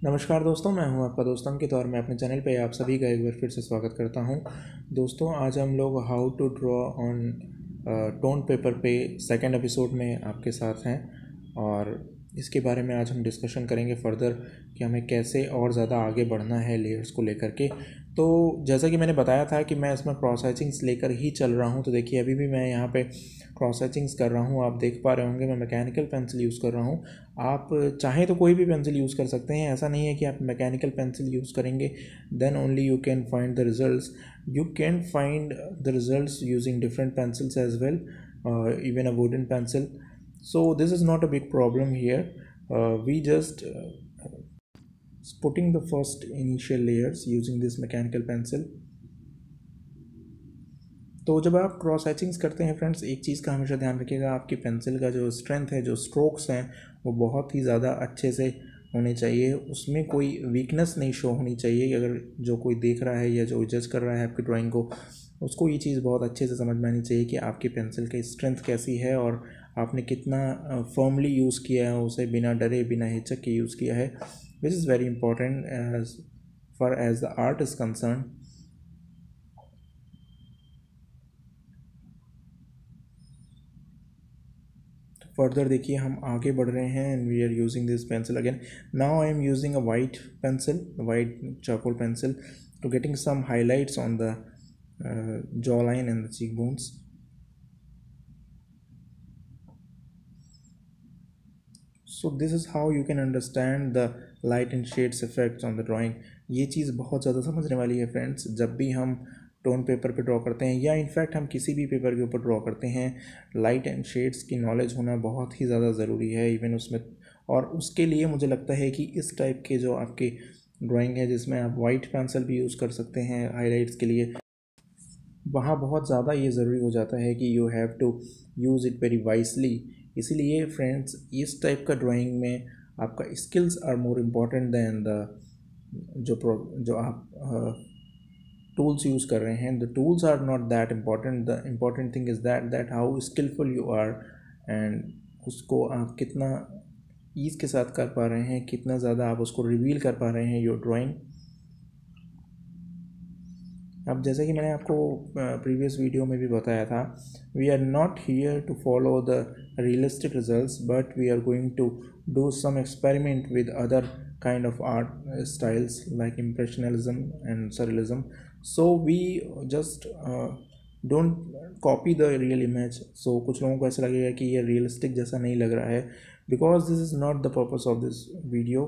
नमस्कार दोस्तों, मैं हूं आपका दोस्त अंकित और मैं अपने चैनल पे आप सभी का एक बार फिर से स्वागत करता हूं। दोस्तों, आज हम लोग how to draw on tone paper पे सेकंड एपिसोड में आपके साथ हैं और इसके बारे में आज हम डिस्कशन करेंगे फर्दर कि हमें कैसे और ज़्यादा आगे बढ़ना है लेयर्स को लेकर के। तो जैसा कि मैंने बताया था कि मैं इसमें क्रॉस हैचिंग्स लेकर ही चल रहा हूं, तो देखिए अभी भी मैं यहाँ पे क्रॉस हैचिंग्स कर रहा हूँ। आप देख पा रहे होंगे मैं मैकेनिकल पेंसिल यूज़ कर रहा हूँ। आप चाहें तो कोई भी पेंसिल यूज़ कर सकते हैं, ऐसा नहीं है कि आप मैकेनिकल पेंसिल यूज़ करेंगे then only you can find the results. You can find the results using different pencils as well, even a wooden pencil. So this is not a big problem here. We just putting the first initial layers using this mechanical pencil. तो जब आप cross हैचिंग्स करते हैं friends, एक चीज़ का हमेशा ध्यान रखिएगा, आपकी पेंसिल का जो स्ट्रेंथ है, जो स्ट्रोक्स हैं, वो बहुत ही ज़्यादा अच्छे से होने चाहिए। उसमें कोई वीकनेस नहीं शो होनी चाहिए। अगर जो कोई देख रहा है या जो जज कर रहा है आपकी ड्राइंग को, उसको ये चीज़ बहुत अच्छे से समझ में आनी चाहिए कि आपकी पेंसिल की स्ट्रेंथ कैसी है और आपने कितना फर्मली यूज़ किया है, उसे बिना डरे बिना हिचक के यूज़ किया है। Which is very important as far as the art is concern. Further देखिए हम आगे बढ़ रहे हैं and we are using this pencil again. Now I am using a white pencil, white charcoal pencil to getting some highlights on the jawline and the cheekbones. So this is how you can understand the light and shades effects on the drawing. ये चीज़ बहुत ज़्यादा समझने वाली है friends. जब भी हम tone paper पे ड्रॉ करते हैं या इनफैक्ट हम किसी भी पेपर के ऊपर ड्रॉ करते हैं, लाइट एंड शेड्स की नॉलेज होना बहुत ही ज़्यादा ज़रूरी है इवन उसमें। और उसके लिए मुझे लगता है कि इस टाइप के जो आपकी ड्राइंग है जिसमें आप वाइट पेंसिल भी यूज़ कर सकते हैं हाईलाइट्स के लिए, वहाँ बहुत ज़्यादा ये ज़रूरी हो जाता है कि you have to use it very wisely. इसीलिए फ्रेंड्स, इस टाइप का ड्राइंग में आपका skills are more important than the जो आप टूल्स यूज़ कर रहे हैं। The tools are not that important, the important thing is that how skillful you are and उसको आप कितना ईज़ के साथ कर पा रहे हैं, कितना ज़्यादा आप उसको रिवील कर पा रहे हैं योर ड्राइंग। अब जैसे कि मैंने आपको प्रीवियस वीडियो में भी बताया था, we are not here to follow the realistic results but we are going to do some experiment with other kind of art styles like impressionism and surrealism. So we just don't copy the real image. So कुछ लोगों को ऐसा लगेगा कि ये realistic जैसा नहीं लग रहा है, because this is not the purpose of this video.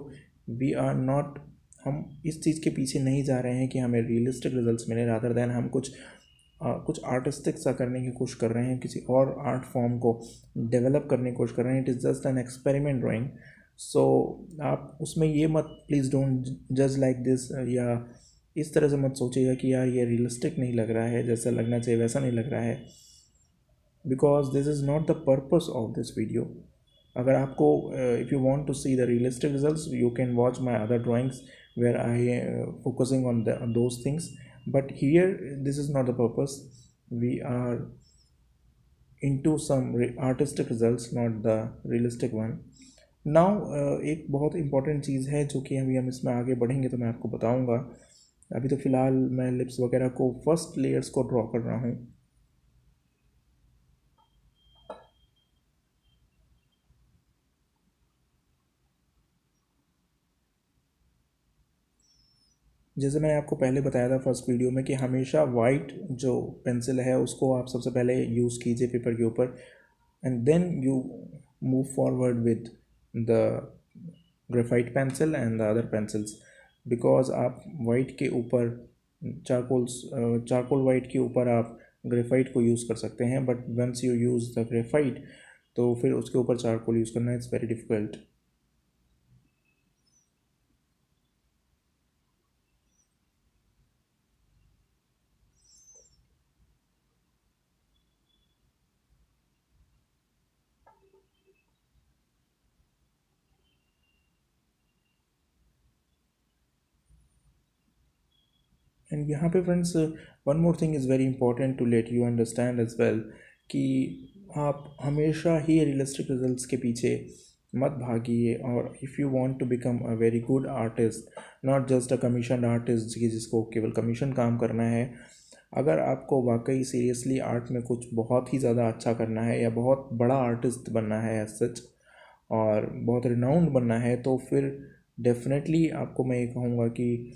We are not, हम इस चीज़ के पीछे नहीं जा रहे हैं कि हमें रियलिस्टिक रिजल्ट्स मिले, रादर दैन हम कुछ आर्टिस्टिक सा करने की कोशिश कर रहे हैं, किसी और आर्ट फॉर्म को डेवलप करने की कोशिश कर रहे हैं। It is just an experiment drawing. So आप उसमें ये मत, प्लीज़ डोंट जज लाइक दिस, या इस तरह से मत सोचिएगा कि यार ये रियलिस्टिक नहीं लग रहा है, जैसा लगना चाहिए वैसा नहीं लग रहा है, because this is not the purpose of this video. अगर आपको if you want to see the realistic results, you can watch my other drawings where I focusing on those things, but here this is not the purpose. We are into some artistic results, not the realistic one. Now एक बहुत important चीज़ है जो कि अभी हम इसमें आगे बढ़ेंगे तो मैं आपको बताऊंगा। अभी तो फ़िलहाल मैं लिप्स वगैरह को फर्स्ट लेयर्स को ड्रॉ कर रहा हूँ। जैसे मैंने आपको पहले बताया था फर्स्ट वीडियो में कि हमेशा वाइट जो पेंसिल है उसको आप सबसे पहले यूज़ कीजिए पेपर के ऊपर, and then you move forward with the graphite pencil and the other pencils. Because आप वाइट के ऊपर चारकोल वाइट के ऊपर आप ग्रेफाइट को यूज़ कर सकते हैं, but once you use the graphite तो फिर उसके ऊपर चारकोल यूज़ करना इट्स वेरी डिफ़िकल्ट। एंड यहाँ पे friends one more thing is very important to let you understand as well कि आप हमेशा ही रियलिस्टिक रिजल्ट्स के पीछे मत भागिए। और if you want to become a very good artist, not just a commission artist जिसको केवल कमीशन काम करना है, अगर आपको वाकई सीरियसली आर्ट में कुछ बहुत ही ज़्यादा अच्छा करना है या बहुत बड़ा आर्टिस्ट बनना है एज सच और बहुत रिनाउंड बनना है, तो फिर डेफिनेटली आपको मैं ये कहूँगा कि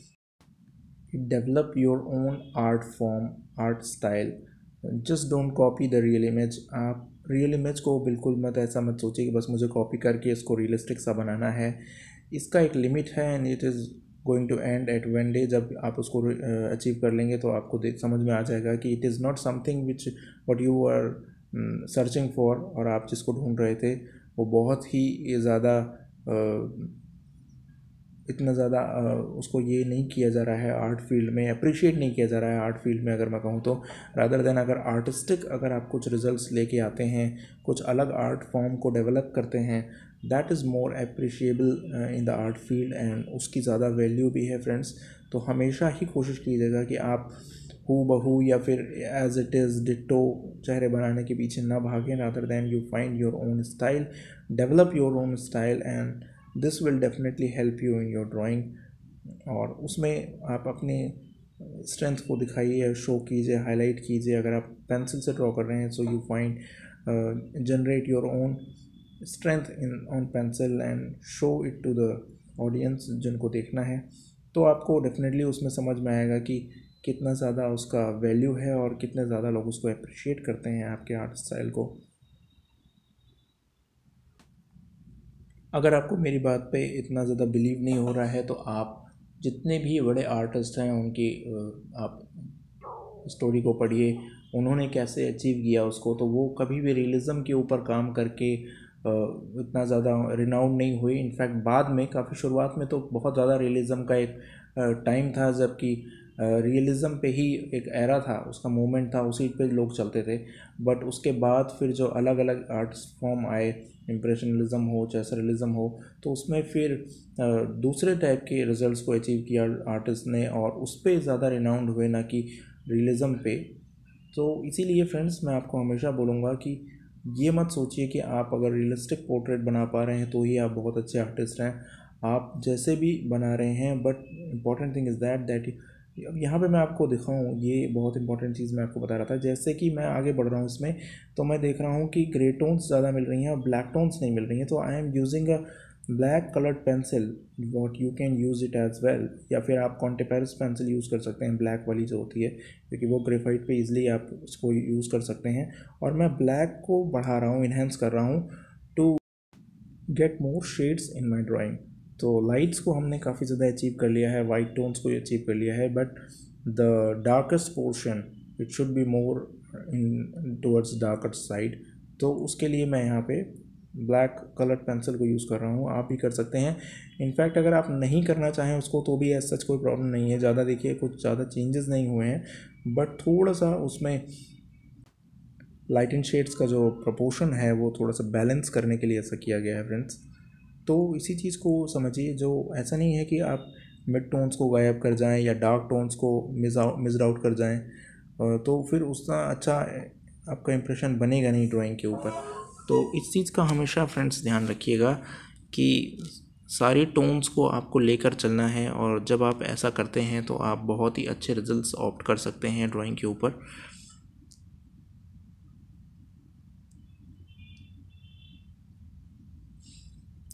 develop your own art form, art style. Just don't copy the real image. आप रियल इमेज को बिल्कुल मत ऐसा मत सोचिए कि बस मुझे कॉपी करके इसको रियलिस्टिक सा बनाना है। इसका एक लिमिट है and it is going to end at one day. जब आप उसको अचीव कर लेंगे तो आपको देख समझ में आ जाएगा कि it is not something which what you are searching for, और आप जिसको ढूंढ रहे थे वो बहुत ही ज़्यादा इतना ज़्यादा उसको ये नहीं किया जा रहा है आर्ट फील्ड में, अप्रिशिएट नहीं किया जा रहा है आर्ट फील्ड में अगर मैं कहूँ तो। रादर देन अगर आर्टिस्टिक अगर आप कुछ रिजल्ट्स लेके आते हैं, कुछ अलग आर्ट फॉर्म को डेवलप करते हैं, that is more appreciable in the art field and उसकी ज़्यादा वैल्यू भी है फ्रेंड्स। तो हमेशा ही कोशिश कीजिएगा कि आप हू बहू या फिर एज इट इज़ डिट्टो चेहरे बनाने के पीछे ना भागें। Rather than you find your own style, develop your own style and this will definitely help you in your drawing. और उसमें आप अपने स्ट्रेंथ को दिखाइए, शो कीजिए, हाईलाइट कीजिए। अगर आप पेंसिल से ड्रॉ कर रहे हैं so you find generate your own strength in on pencil and show it to the audience जिनको देखना है। तो आपको डेफिनेटली उसमें समझ में आएगा कि कितना ज़्यादा उसका वैल्यू है और कितने ज़्यादा लोग उसको अप्रिशिएट करते हैं आपके आर्ट स्टाइल को। अगर आपको मेरी बात पे इतना ज़्यादा बिलीव नहीं हो रहा है तो आप जितने भी बड़े आर्टिस्ट हैं उनकी आप स्टोरी को पढ़िए, उन्होंने कैसे अचीव किया उसको। तो वो कभी भी रियलिज़म के ऊपर काम करके इतना ज़्यादा रिनाउंड नहीं हुए। इनफैक्ट बाद में काफ़ी शुरुआत में तो बहुत ज़्यादा रियलिज़म का एक टाइम था, जबकि रियलिज़म पे ही एक एरा था, उसका मूवमेंट था, उसी पे लोग चलते थे। बट उसके बाद फिर जो अलग अलग आर्ट फॉर्म आए, इम्प्रेशनलिज्म हो चाहे सररिज्म हो, तो उसमें फिर दूसरे टाइप के रिजल्ट्स को अचीव किया आर्टिस्ट ने और उस पर ज़्यादा रिनाउंड हुए, ना कि रियलिज़म पे। तो इसीलिए फ्रेंड्स मैं आपको हमेशा बोलूँगा कि ये मत सोचिए कि आप अगर रियलिस्टिक पोर्ट्रेट बना पा रहे हैं तो ही आप बहुत अच्छे आर्टिस्ट हैं। आप जैसे भी बना रहे हैं, but important thing is that अब यहाँ पे मैं आपको दिखाऊँ, ये बहुत इंपॉर्टेंट चीज़ मैं आपको बता रहा था। जैसे कि मैं आगे बढ़ रहा हूँ इसमें, तो मैं देख रहा हूँ कि ग्रे टोन्स ज़्यादा मिल रही हैं और ब्लैक टोन्स नहीं मिल रही हैं। तो आई am using a black coloured pencil, what you can use it as well. या फिर आप कॉन्टेपेरस पेंसिल यूज़ कर सकते हैं, ब्लैक वाली जो होती है, क्योंकि वो ग्रेफाइट पे इजीली आप उसको यूज़ कर सकते हैं। और मैं ब्लैक को बढ़ा रहा हूँ, इन्हेंस कर रहा हूँ to get more shades in my drawing. तो लाइट्स को हमने काफ़ी ज़्यादा अचीव कर लिया है, वाइट टोन्स को अचीव कर लिया है, but the darkest portion it should be more in towards darker side. तो उसके लिए मैं यहाँ पे ब्लैक कलर पेंसिल को यूज़ कर रहा हूँ। आप भी कर सकते हैं। इनफैक्ट अगर आप नहीं करना चाहें उसको तो भी एज सच कोई प्रॉब्लम नहीं है। ज़्यादा देखिए कुछ ज़्यादा चेंजेस नहीं हुए हैं, बट थोड़ा सा उसमें लाइट एंड शेड्स का जो प्रपोर्शन है वो थोड़ा सा बैलेंस करने के लिए ऐसा किया गया है फ्रेंड्स। तो इसी चीज़ को समझिए, जो ऐसा नहीं है कि आप मिड टोन्स को गायब कर जाएं या डार्क टोन्स को मिस आउट कर जाएं, तो फिर उसका अच्छा आपका इंप्रेशन बनेगा नहीं ड्राइंग के ऊपर। तो इस चीज़ का हमेशा फ्रेंड्स ध्यान रखिएगा कि सारी टोन्स को आपको लेकर चलना है, और जब आप ऐसा करते हैं तो आप बहुत ही अच्छे रिजल्ट्स ऑप्ट कर सकते हैं ड्राइंग के ऊपर।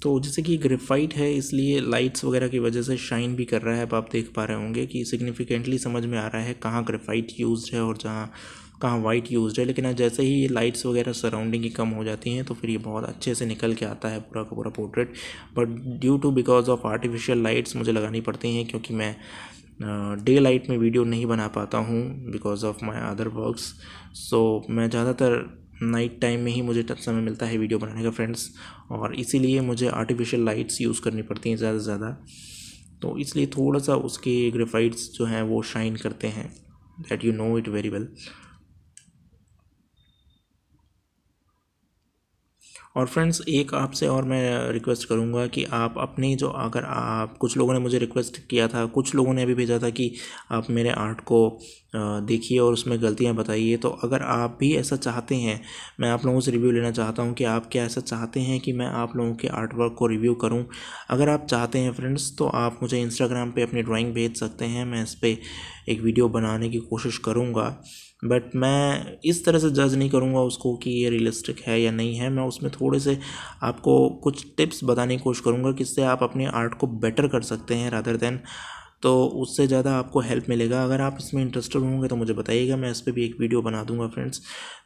तो जैसे कि ग्रेफाइट है, इसलिए लाइट्स वगैरह की वजह से शाइन भी कर रहा है। अब आप देख पा रहे होंगे कि सिग्निफिकेंटली समझ में आ रहा है कहाँ ग्रेफाइट यूज्ड है और कहाँ वाइट यूज्ड है। लेकिन जैसे ही ये लाइट्स वगैरह सराउंडिंग की कम हो जाती हैं तो फिर ये बहुत अच्छे से निकल के आता है पूरा का पूरा portrait. But due to because of artificial lights मुझे लगानी पड़ती हैं, क्योंकि मैं डे लाइट में वीडियो नहीं बना पाता हूँ because of my other works. So मैं ज़्यादातर नाइट टाइम में ही मुझे समय मिलता है वीडियो बनाने का फ्रेंड्स, और इसीलिए मुझे आर्टिफिशियल लाइट्स यूज़ करनी पड़ती हैं ज़्यादा से ज़्यादा। तो इसलिए थोड़ा सा उसके ग्रेफाइट्स जो हैं वो शाइन करते हैं, that you know it very well. और फ्रेंड्स एक आपसे और मैं रिक्वेस्ट करूंगा कि आप अपनी जो, अगर आप, कुछ लोगों ने मुझे रिक्वेस्ट किया था, कुछ लोगों ने अभी भेजा था कि आप मेरे आर्ट को देखिए और उसमें गलतियां बताइए, तो अगर आप भी ऐसा चाहते हैं, मैं आप लोगों से रिव्यू लेना चाहता हूं कि आप क्या ऐसा चाहते हैं कि मैं आप लोगों के आर्ट वर्क को रिव्यू करूं। अगर आप चाहते हैं फ्रेंड्स तो आप मुझे इंस्टाग्राम पे अपनी ड्राइंग भेज सकते हैं, मैं इस पर एक वीडियो बनाने की कोशिश करूँगा। बट मैं इस तरह से जज नहीं करूँगा उसको कि ये रियलिस्टिक है या नहीं है, मैं उसमें थोड़े से आपको कुछ टिप्स बताने की कोशिश करूँगा किससे आप अपने आर्ट को बेटर कर सकते हैं रादर देन, तो उससे ज़्यादा आपको हेल्प मिलेगा। अगर आप इसमें इंटरेस्टेड होंगे तो मुझे बताइएगा, मैं इस पर भी एक वीडियो बना दूंगा फ्रेंड्स।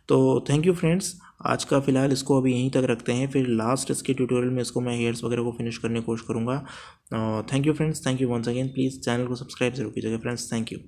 तो थैंक यू फ्रेंड्स, आज का फ़िलहाल इसको अभी यहीं तक रखते हैं, फिर लास्ट इसके ट्यूटोरियल में इसको मैं हेयर्स वगैरह को फिनिश करने की कोशिश करूँगा। Thank you friends, thank you once again, please channel को सब्सक्राइब जरूर कीजिएगा फ्रेंड्स, थैंक यू।